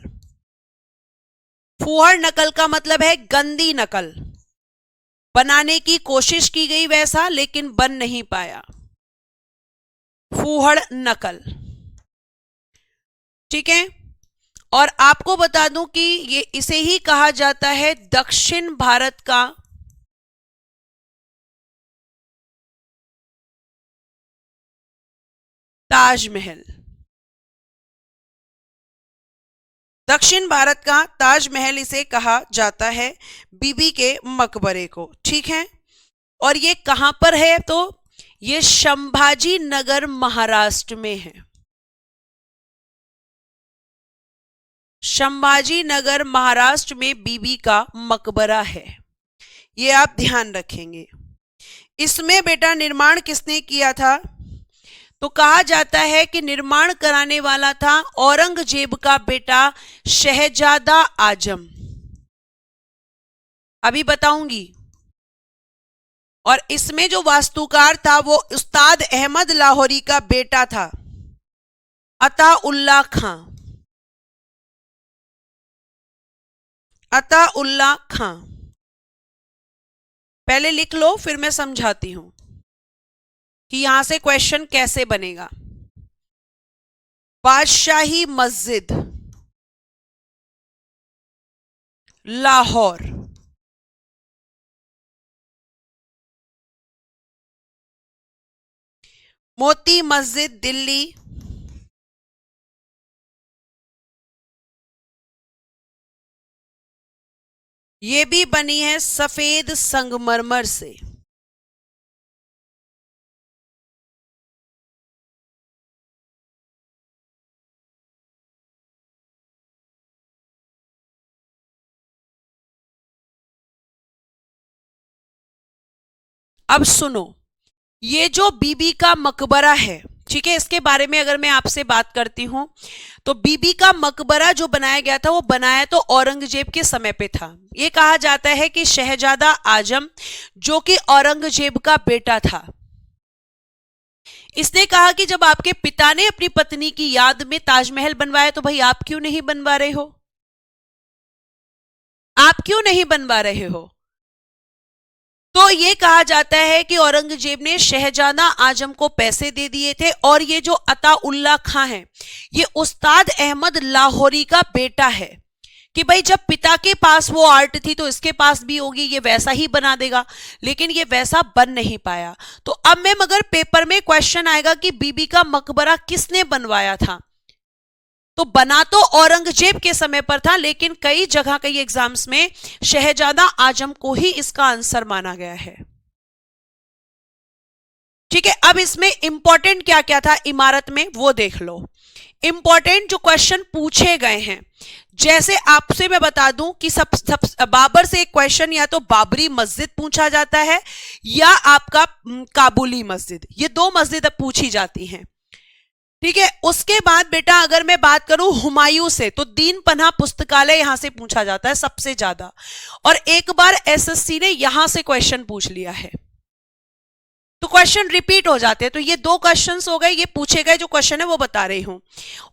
[SPEAKER 1] फूहड़ नकल का मतलब है गंदी नकल। बनाने की कोशिश की गई वैसा, लेकिन बन नहीं पाया। फूहड़ नकल। ठीक है। और आपको बता दूं कि ये इसे ही कहा जाता है दक्षिण भारत का ताजमहल। दक्षिण भारत का ताजमहल इसे कहा जाता है, बीबी के मकबरे को। ठीक है। और ये कहां पर है? तो ये संभाजी नगर महाराष्ट्र में है। संभाजी नगर महाराष्ट्र में बीबी का मकबरा है। ये आप ध्यान रखेंगे। इसमें बेटा निर्माण किसने किया था? तो कहा जाता है कि निर्माण कराने वाला था औरंगजेब का बेटा शहजादा आजम। अभी बताऊंगी। और इसमें जो वास्तुकार था वो उस्ताद अहमद लाहौरी का बेटा था, अताउल्ला खां। अताउल्ला खां पहले लिख लो, फिर मैं समझाती हूं कि यहां से क्वेश्चन कैसे बनेगा। बादशाही मस्जिद लाहौर, मोती मस्जिद दिल्ली, ये भी बनी है सफेद संगमरमर से। अब सुनो, ये जो बीबी का मकबरा है, ठीक है, इसके बारे में अगर मैं आपसे बात करती हूं तो बीबी का मकबरा जो बनाया गया था वो बनाया तो औरंगजेब के समय पे था। ये कहा जाता है कि शहजादा आजम जो कि औरंगजेब का बेटा था, इसने कहा कि जब आपके पिता ने अपनी पत्नी की याद में ताजमहल बनवाया तो भाई आप क्यों नहीं बनवा रहे हो? आप क्यों नहीं बनवा रहे हो? तो ये कहा जाता है कि औरंगजेब ने शहजादा आजम को पैसे दे दिए थे और ये जो अताउल्ला खां है ये उस्ताद अहमद लाहौरी का बेटा है कि भाई जब पिता के पास वो आर्ट थी तो इसके पास भी होगी, ये वैसा ही बना देगा, लेकिन ये वैसा बन नहीं पाया। तो अब मैं मगर पेपर में क्वेश्चन आएगा कि बीबी का मकबरा किसने बनवाया था, तो बना तो औरंगजेब के समय पर था, लेकिन कई जगह कई एग्जाम्स में शहजादा आजम को ही इसका आंसर माना गया है। ठीक है, अब इसमें इंपॉर्टेंट क्या क्या था इमारत में वो देख लो। इंपॉर्टेंट जो क्वेश्चन पूछे गए हैं, जैसे आपसे मैं बता दूं कि बाबर से एक क्वेश्चन या तो बाबरी मस्जिद पूछा जाता है या आपका काबुली मस्जिद, ये दो मस्जिद अब पूछी जाती हैं। ठीक है, उसके बाद बेटा अगर मैं बात करूं हुमायूं से तो दीन पन्हा पुस्तकालय यहां से पूछा जाता है सबसे ज्यादा, और एक बार एसएससी ने यहां से क्वेश्चन पूछ लिया है, तो क्वेश्चन रिपीट हो जाते हैं। तो ये दो क्वेश्चंस हो गए, ये पूछे गए जो क्वेश्चन है वो बता रही हूं।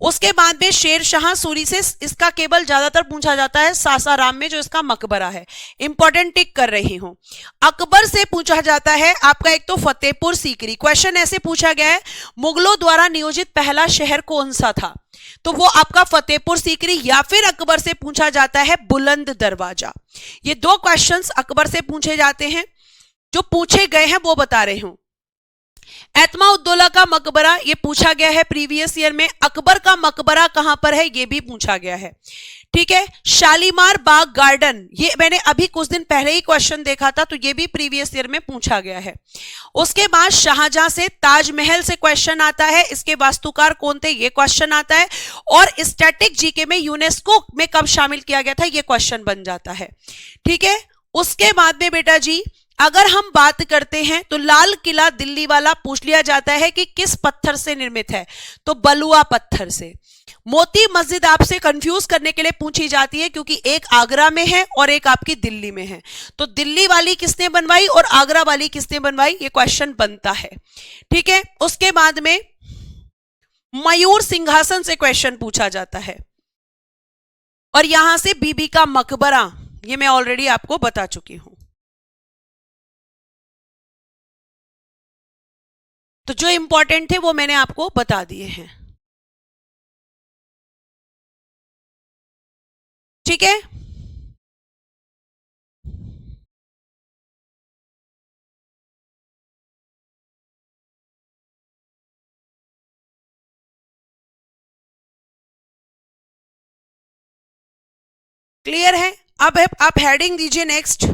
[SPEAKER 1] उसके बाद में शेर शाह सूरी से इसका केवल ज्यादातर पूछा जाता है सासाराम में जो इसका मकबरा है, इंपॉर्टेंट टिक कर रही हूं। अकबर से पूछा जाता है आपका एक तो फतेहपुर सीकरी, क्वेश्चन ऐसे पूछा गया है मुगलों द्वारा नियोजित पहला शहर कौन सा था, तो वो आपका फतेहपुर सीकरी, या फिर अकबर से पूछा जाता है बुलंद दरवाजा। ये दो क्वेश्चंस अकबर से पूछे जाते हैं, जो पूछे गए हैं वो बता रहे हूं। एतमा उद्दौला का मकबरा ये पूछा गया है प्रीवियस ईयर में, अकबर का मकबरा कहां पर है ये भी पूछा गया है। ठीक है, शालीमार बाग गार्डन ये मैंने अभी कुछ दिन पहले ही क्वेश्चन देखा था, तो ये भी प्रीवियस ईयर में पूछा गया है। उसके बाद शाहजहां से ताजमहल से क्वेश्चन आता है, इसके वास्तुकार कौन थे ये क्वेश्चन आता है, और स्टैटिक जीके में यूनेस्को में कब शामिल किया गया था ये क्वेश्चन बन जाता है। ठीक है, उसके बाद में बेटा जी अगर हम बात करते हैं तो लाल किला दिल्ली वाला पूछ लिया जाता है कि किस पत्थर से निर्मित है, तो बलुआ पत्थर से। मोती मस्जिद आपसे कंफ्यूज करने के लिए पूछी जाती है क्योंकि एक आगरा में है और एक आपकी दिल्ली में है, तो दिल्ली वाली किसने बनवाई और आगरा वाली किसने बनवाई ये क्वेश्चन बनता है। ठीक है, उसके बाद में मयूर सिंहासन से क्वेश्चन पूछा जाता है, और यहां से बीबी का मकबरा ये मैं ऑलरेडी आपको बता चुकी हूं। तो जो इंपॉर्टेंट थे वो मैंने आपको बता दिए हैं। ठीक है, क्लियर है। अब आप हेडिंग दीजिए नेक्स्ट,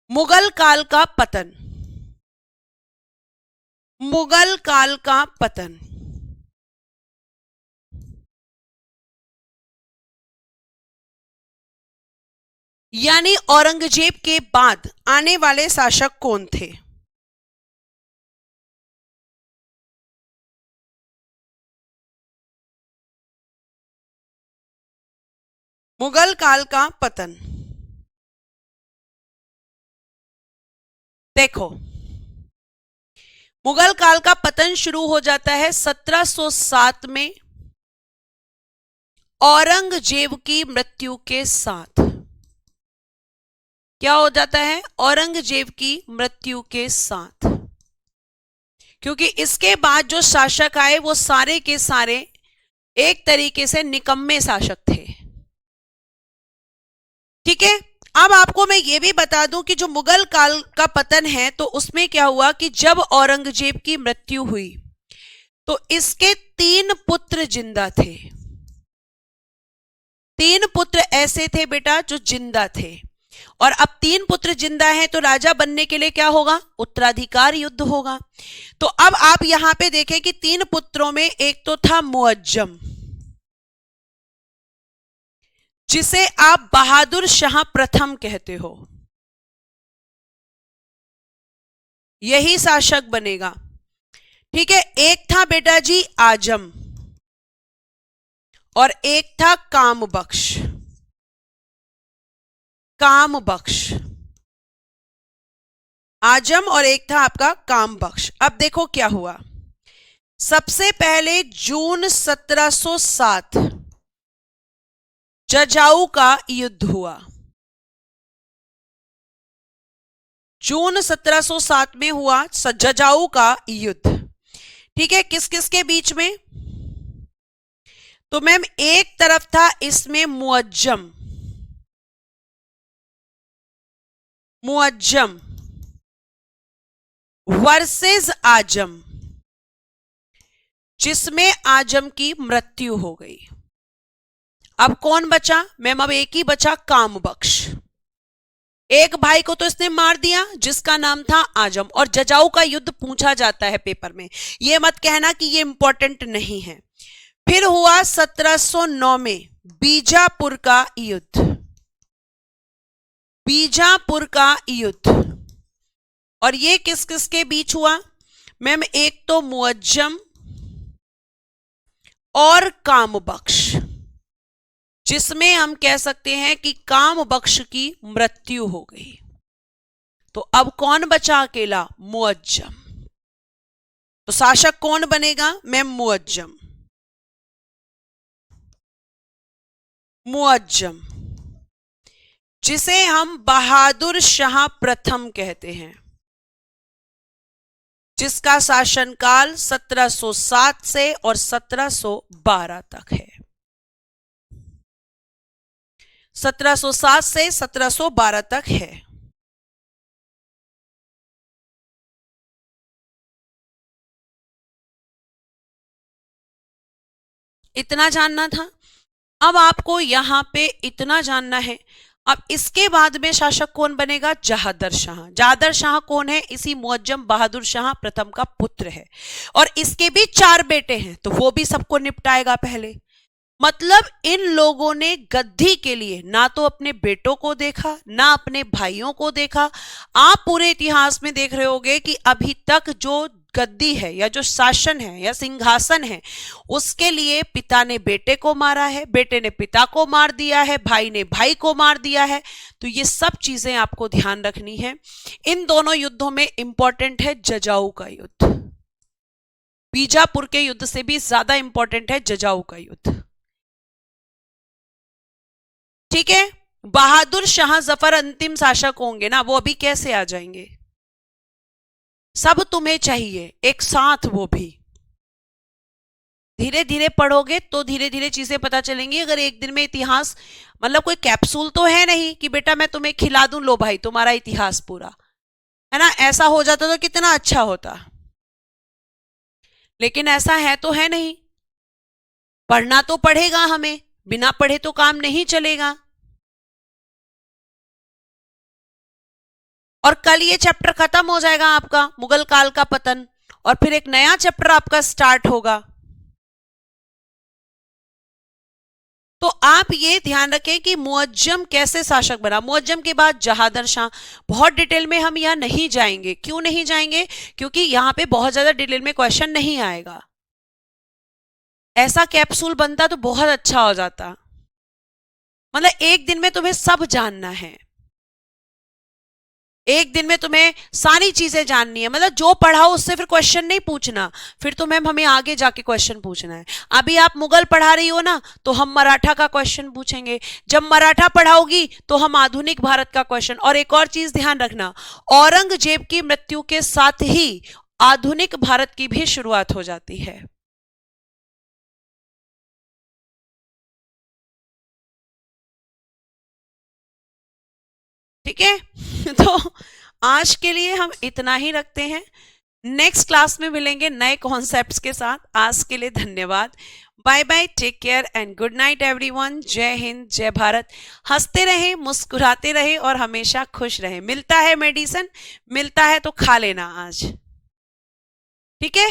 [SPEAKER 1] मुगल काल का पतन। मुगल काल का पतन, यानी औरंगजेब के बाद आने वाले शासक कौन थे? मुगल काल का पतन। देखो, मुगल काल का पतन शुरू हो जाता है 1707 में औरंगजेब की मृत्यु के साथ। क्या हो जाता है? औरंगजेब की मृत्यु के साथ। क्योंकि इसके बाद जो शासक आए वो सारे के सारे एक तरीके से निकम्मे शासक थे। ठीक है, अब आपको मैं ये भी बता दूं कि जो मुगल काल का पतन है तो उसमें क्या हुआ कि जब औरंगजेब की मृत्यु हुई तो इसके 3 पुत्र जिंदा थे। 3 पुत्र ऐसे थे बेटा जो जिंदा थे, और अब 3 पुत्र जिंदा हैं तो राजा बनने के लिए क्या होगा? उत्तराधिकार युद्ध होगा। तो अब आप यहां पे देखें कि 3 पुत्रों में एक तो था मुअज्जम, जिसे आप बहादुर शाह प्रथम कहते हो, यही शासक बनेगा। ठीक है, एक था बेटा जी आजम और एक था कामबख्श। कामबख्श, आजम और एक था आपका कामबख्श। अब देखो क्या हुआ। सबसे पहले जून 1707 जजाऊ का युद्ध हुआ। जून 1707 में हुआ जजाऊ का युद्ध। ठीक है, किस किस के बीच में? तो मैम एक तरफ था इसमें मुअज्जम, मुअज्जम वर्सेस आजम, जिसमें आजम की मृत्यु हो गई। अब कौन बचा? मैम अब एक ही बचा, कामबख्श। एक भाई को तो इसने मार दिया जिसका नाम था आजम, और जजाऊ का युद्ध पूछा जाता है पेपर में, ये मत कहना कि ये इंपॉर्टेंट नहीं है। फिर हुआ 1709 में बीजापुर का युद्ध। बीजापुर का युद्ध, और ये किस किस के बीच हुआ? मैम एक तो मुअज्जम और कामबख्श, जिसमें हम कह सकते हैं कि कामबख्श की मृत्यु हो गई। तो अब कौन बचा अकेला? मुअज्जम। तो शासक कौन बनेगा? मैम मुअज्जम। मुअज्जम, जिसे हम बहादुर शाह प्रथम कहते हैं, जिसका शासनकाल 1707 से और 1712 तक है। 1707 से 1712 तक है। इतना जानना था। अब आपको यहां पे इतना जानना है, अब इसके बाद में शासक कौन बनेगा? जहादर शाह। जहादर शाह कौन है? इसी मुअज्जम बहादुर शाह प्रथम का पुत्र है, और इसके भी 4 बेटे हैं, तो वो भी सबको निपटाएगा पहले। मतलब इन लोगों ने गद्दी के लिए ना तो अपने बेटों को देखा, ना अपने भाइयों को देखा। आप पूरे इतिहास में देख रहे होंगे कि अभी तक जो गद्दी है या जो शासन है या सिंहासन है, उसके लिए पिता ने बेटे को मारा है, बेटे ने पिता को मार दिया है, भाई ने भाई को मार दिया है। तो ये सब चीजें आपको ध्यान रखनी है। इन दोनों युद्धों में इंपॉर्टेंट है जजाऊ का युद्ध। बीजापुर के युद्ध से भी ज्यादा इंपॉर्टेंट है जजाऊ का युद्ध। ठीक है, बहादुर शाह जफर अंतिम शासक होंगे ना, वो अभी कैसे आ जाएंगे? सब तुम्हें चाहिए एक साथ, वो भी धीरे धीरे पढ़ोगे तो धीरे धीरे चीजें पता चलेंगी। अगर एक दिन में इतिहास, मतलब कोई कैप्सूल तो है नहीं कि बेटा मैं तुम्हें खिला दूं, लो भाई तुम्हारा इतिहास पूरा, है ना? ऐसा हो जाता तो कितना अच्छा होता, लेकिन ऐसा है तो है नहीं। पढ़ना तो पड़ेगा हमें, बिना पढ़े तो काम नहीं चलेगा। और कल ये चैप्टर खत्म हो जाएगा आपका, मुगल काल का पतन, और फिर एक नया चैप्टर आपका स्टार्ट होगा। तो आप ये ध्यान रखें कि मुअज्जम कैसे शासक बना। मुअज्जम के बाद जहादर शाह। बहुत डिटेल में हम यहां नहीं जाएंगे। क्यों नहीं जाएंगे? क्योंकि यहां पे बहुत ज्यादा डिटेल में क्वेश्चन नहीं आएगा। ऐसा कैप्सूल बनता तो बहुत अच्छा हो जाता, मतलब एक दिन में तुम्हें सब जानना है, एक दिन में तुम्हें सारी चीजें जाननी है। मतलब जो पढ़ाओ उससे फिर क्वेश्चन नहीं पूछना, फिर तो मैम हमें आगे जाके क्वेश्चन पूछना है। अभी आप मुगल पढ़ा रही हो ना, तो हम मराठा का क्वेश्चन पूछेंगे। जब मराठा पढ़ाओगी तो हम आधुनिक भारत का क्वेश्चन। और एक और चीज ध्यान रखना, औरंगजेब की मृत्यु के साथ ही आधुनिक भारत की भी शुरुआत हो जाती है। ठीक है तो आज के लिए हम इतना ही रखते हैं। नेक्स्ट क्लास में मिलेंगे नए कॉन्सेप्ट्स के साथ। आज के लिए धन्यवाद। Bye bye, take care and good night everyone. जय हिंद, जय भारत। हंसते रहे, मुस्कुराते रहे और हमेशा खुश रहे। मिलता है मेडिसिन, मिलता है तो खा लेना आज, ठीक है।